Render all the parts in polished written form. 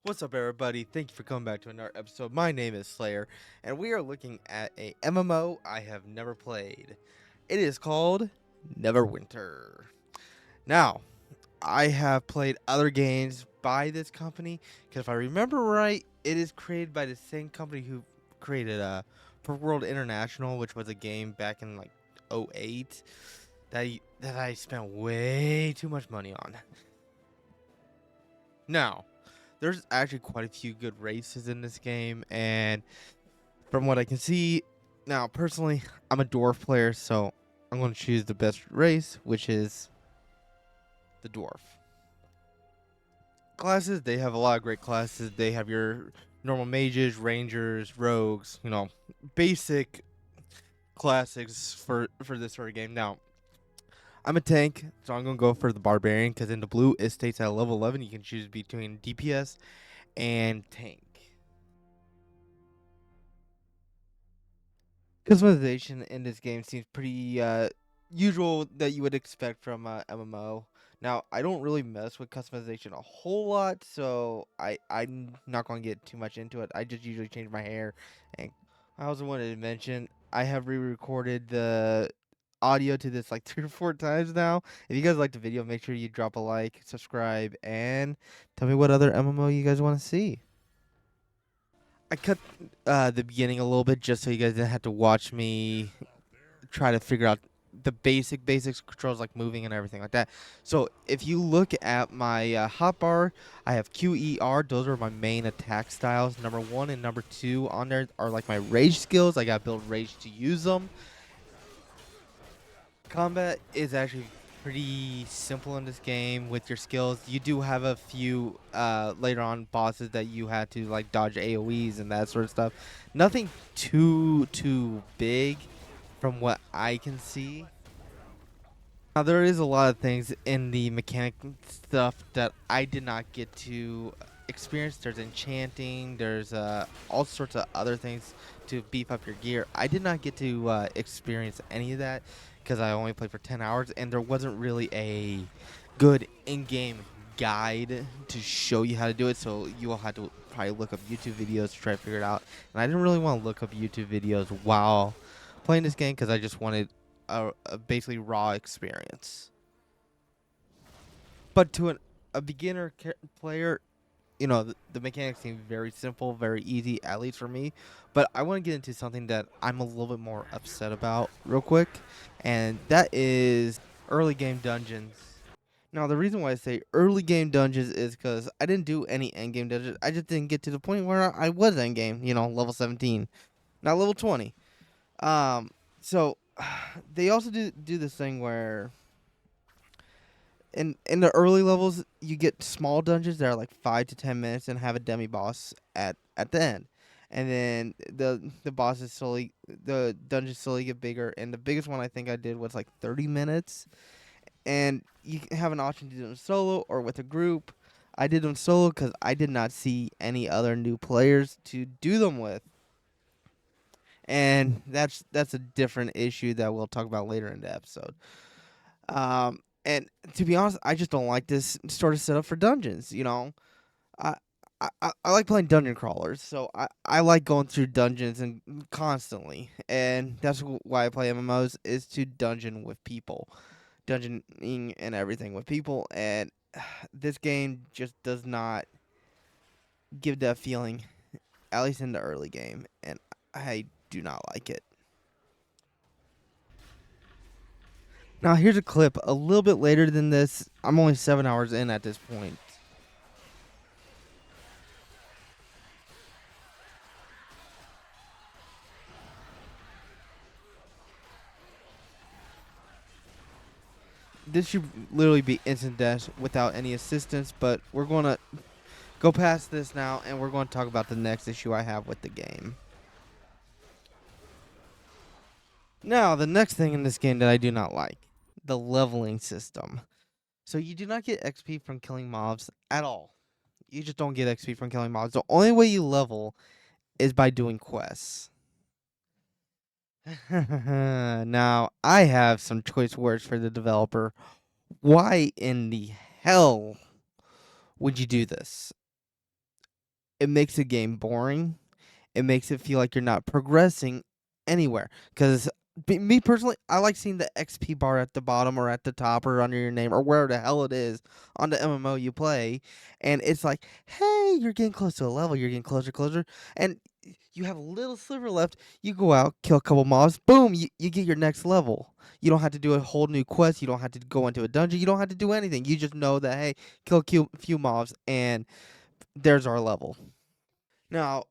What's up, everybody? Thank you for coming back to another episode. My name is Slayer, and we are looking at a MMO I have never played. It is called Neverwinter. Now, I have played other games by this company, because if I remember right, it is created by the same company who created For World International, which was a game back in like '08 that I spent way too much money on. Now, there's actually quite a few good races in this game, and from what I can see, now personally, I'm a dwarf player, so I'm going to choose the best race, which is the dwarf. Classes, they have a lot of great classes. They have your normal mages, rangers, rogues, basic classics for this sort of game. Now, I'm a tank, so I'm going to go for the barbarian because in the blue, it states at level 11 you can choose between DPS and tank. Customization in this game seems pretty usual that you would expect from MMO. Now, I don't really mess with customization a whole lot, so I'm not going to get too much into it. I just usually change my hair. And I also wanted to mention I have re-recorded the audio to this like 3 or 4 times now. If you guys like the video, make sure you drop a like, subscribe, and tell me what other MMO you guys want to see. I cut the beginning a little bit just so you guys didn't have to watch me try to figure out the basics controls like moving and everything like that. So if you look at my hotbar, I have QER. Those are my main attack styles. Number 1 and number 2 on there are like my rage skills. I got build rage to use them. Combat is actually pretty simple in this game with your skills. You do have a few later on bosses that you had to like dodge AoEs and that sort of stuff. Nothing too big from what I can see. Now there is a lot of things in the mechanic stuff that I did not get to experience. There's enchanting, there's all sorts of other things to beef up your gear. I did not get to experience any of that because I only played for 10 hours and there wasn't really a good in-game guide to show you how to do it, so you will have to probably look up YouTube videos to try to figure it out. And I didn't really want to look up YouTube videos while playing this game because I just wanted a basically raw experience. But to a beginner player, the mechanics seem very simple, very easy, at least for me. But I want to get into something that I'm a little bit more upset about real quick, and that is early game dungeons. Now, the reason why I say early game dungeons is because I didn't do any end game dungeons. I just didn't get to the point where I was end game, level 17, not level 20. So they also do this thing where in the early levels you get small dungeons that are like 5 to 10 minutes and have a demi boss at the end, and then the dungeons slowly get bigger. And the biggest one I think I did was like 30 minutes, and you have an option to do them solo or with a group. I did them solo because I did not see any other new players to do them with, and that's a different issue that we'll talk about later in the episode. And to be honest, I just don't like this sort of setup for dungeons. I I like playing dungeon crawlers, so I like going through dungeons and constantly, and that's why I play MMOs is to dungeon with people, dungeoning and everything with people, and this game just does not give that feeling, at least in the early game, and I do not like it. Now here's a clip a little bit later than this. I'm only 7 hours in at this point. This should literally be instant death without any assistance, but we're going to go past this now and we're going to talk about the next issue I have with the game. Now, the next thing in this game that I do not like, the leveling system. So you do not get XP from killing mobs at all. You just don't get XP from killing mobs. The only way you level is by doing quests. Now, I have some choice words for the developer. Why in the hell would you do this? it makes the game boring. It makes it feel like you're not progressing anywhere. Because me personally, I like seeing the XP bar at the bottom or at the top or under your name or where the hell it is on the MMO you play. And it's like, hey, you're getting close to a level. You're getting closer. And you have a little sliver left. You go out, kill a couple mobs. Boom, you get your next level. You don't have to do a whole new quest. You don't have to go into a dungeon. You don't have to do anything. You just know that, hey, kill a few mobs and there's our level. Now,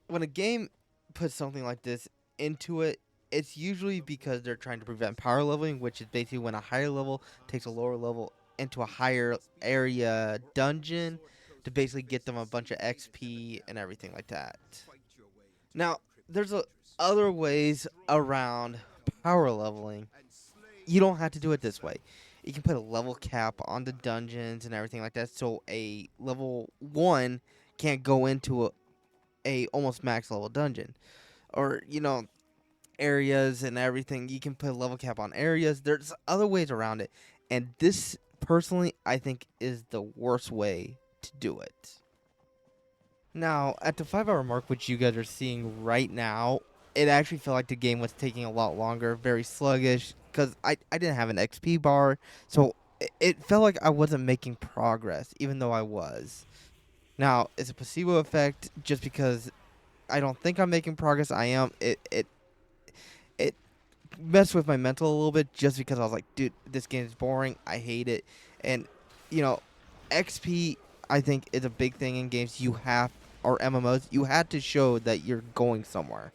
when a game puts something like this into it, it's usually because they're trying to prevent power leveling, which is basically when a higher level takes a lower level into a higher area dungeon to basically get them a bunch of XP and everything like that. Now, there's other ways around power leveling. You don't have to do it this way. You can put a level cap on the dungeons and everything like that, so a level 1 can't go into a almost max level dungeon, or areas and everything. You can put a level cap on areas. There's other ways around it, and this personally I think is the worst way to do it. Now at the 5 hour mark, which you guys are seeing right now, it actually felt like the game was taking a lot longer, very sluggish, because I didn't have an XP bar, so it felt like I wasn't making progress even though I was. Now it's a placebo effect just because I don't think I'm making progress. I am. It messed with my mental a little bit just because I was like, dude, this game is boring. I hate it. And you know, XP I think is a big thing in games. You have or MMOs. You had to show that you're going somewhere.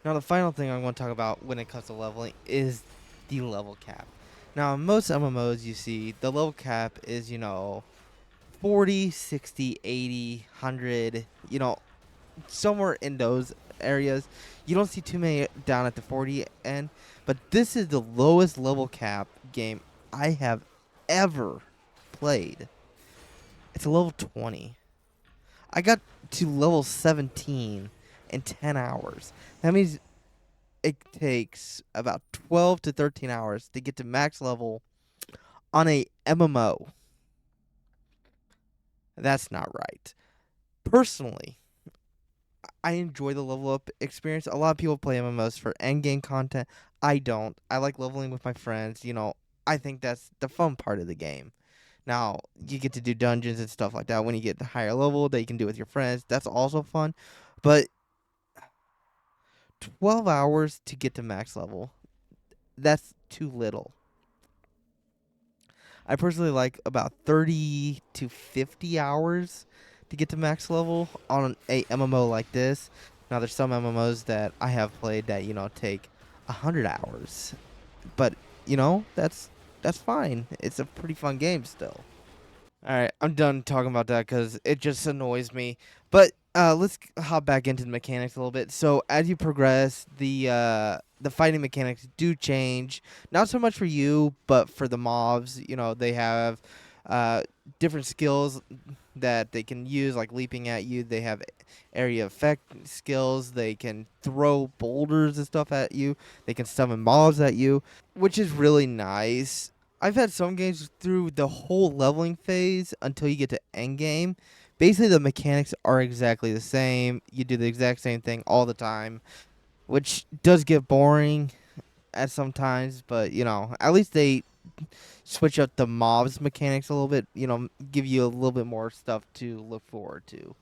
Now the final thing I want to talk about when it comes to leveling is the level cap. Now in most MMOs you see the level cap is 40, 60, 80, 100, somewhere in those areas. You don't see too many down at the 40 end, but this is the lowest level cap game I have ever played. It's a level 20. I got to level 17 in 10 hours. That means it takes about 12 to 13 hours to get to max level on a MMO. That's not right. Personally, I enjoy the level up experience. A lot of people play MMOs for end game content. I don't. I like leveling with my friends. I think that's the fun part of the game. Now, you get to do dungeons and stuff like that when you get the higher level that you can do with your friends. That's also fun. But 12 hours to get to max level, that's too little. I personally like about 30 to 50 hours to get to max level on a MMO like this. Now, there's some MMOs that I have played that take 100 hours, but that's fine. It's a pretty fun game still. All right, I'm done talking about that because it just annoys me. But let's hop back into the mechanics a little bit. So as you progress, the fighting mechanics do change. Not so much for you, but for the mobs. They have uh, different skills that they can use, like leaping at you. They have area effect skills. They can throw boulders and stuff at you. They can summon mobs at you, which is really nice. I've had some games through the whole leveling phase until you get to end game. Basically, the mechanics are exactly the same. You do the exact same thing all the time, which does get boring at some times. But at least they switch up the mobs mechanics a little bit. Give you a little bit more stuff to look forward to.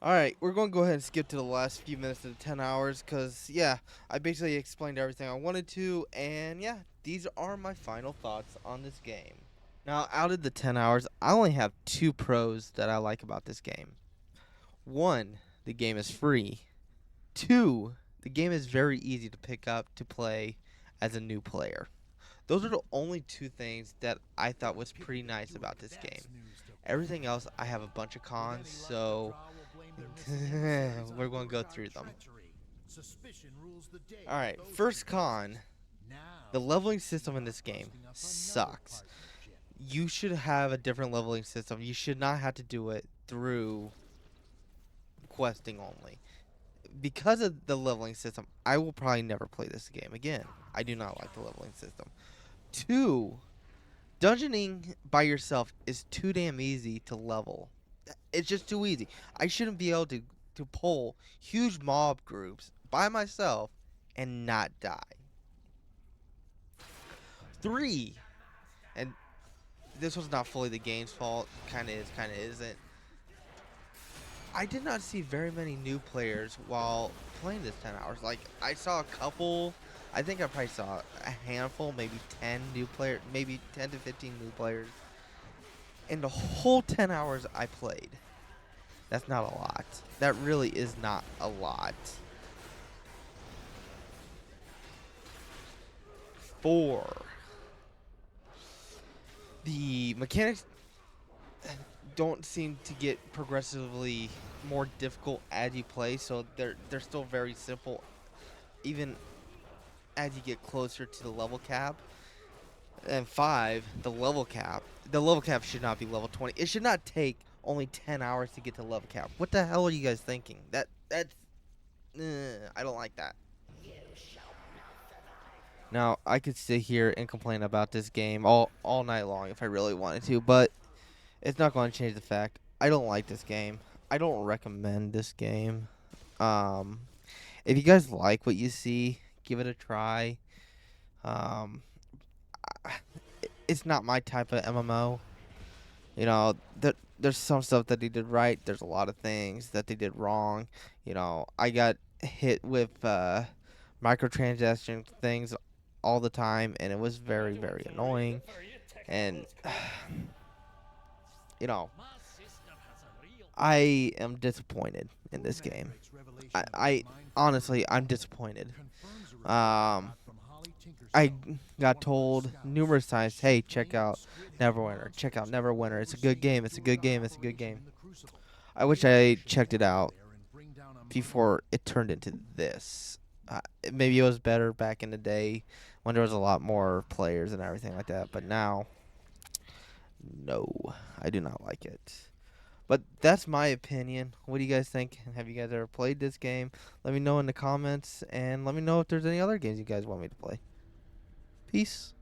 All right, we're going to go ahead and skip to the last few minutes of the 10 hours because, yeah, I basically explained everything I wanted to. And, yeah, these are my final thoughts on this game. Now, out of the 10 hours, I only have 2 pros that I like about this game. 1, the game is free. 2, the game is very easy to pick up to play as a new player. Those are the only 2 things that I thought was pretty nice about this game. Everything else, I have a bunch of cons, so we're going to go through them. Alright, first con, the leveling system in this game sucks. You should have a different leveling system. You should not have to do it through questing only. Because of the leveling system, I will probably never play this game again. I do not like the leveling system. 2, dungeoning by yourself is too damn easy to level. It's just too easy. I shouldn't be able to pull huge mob groups by myself and not die. 3, and this was not fully the game's fault. Kind of is, kind of isn't. I did not see very many new players while playing this 10 hours. Like, I saw a couple. I think I probably saw a handful, maybe 10 new players, maybe 10 to 15 new players in the whole 10 hours I played. That's not a lot. That really is not a lot. 4. The mechanics don't seem to get progressively more difficult as you play, so they're still very simple, even as you get closer to the level cap. And 5, the level cap. The level cap should not be level 20. It should not take only 10 hours to get to level cap. What the hell are you guys thinking? That's I don't like that. Now, I could sit here and complain about this game all night long if I really wanted to, but it's not going to change the fact I don't like this game. I don't recommend this game. Um, if you guys like what you see, give it a try. Um, it's not my type of MMO. You know, there's some stuff that they did right. There's a lot of things that they did wrong. You know, I got hit with microtransaction things all the time, and it was very, very annoying. And you know, I am disappointed in this game. I honestly, I'm disappointed. Um, I got told numerous times, "Hey, check out Neverwinter. Check out Neverwinter. It's a good game. It's a good game. It's a good game." I wish I checked it out before it turned into this. Maybe it was better back in the day when there was a lot more players and everything like that. But now, no, I do not like it. But that's my opinion. What do you guys think? Have you guys ever played this game? Let me know in the comments, and let me know if there's any other games you guys want me to play. Peace.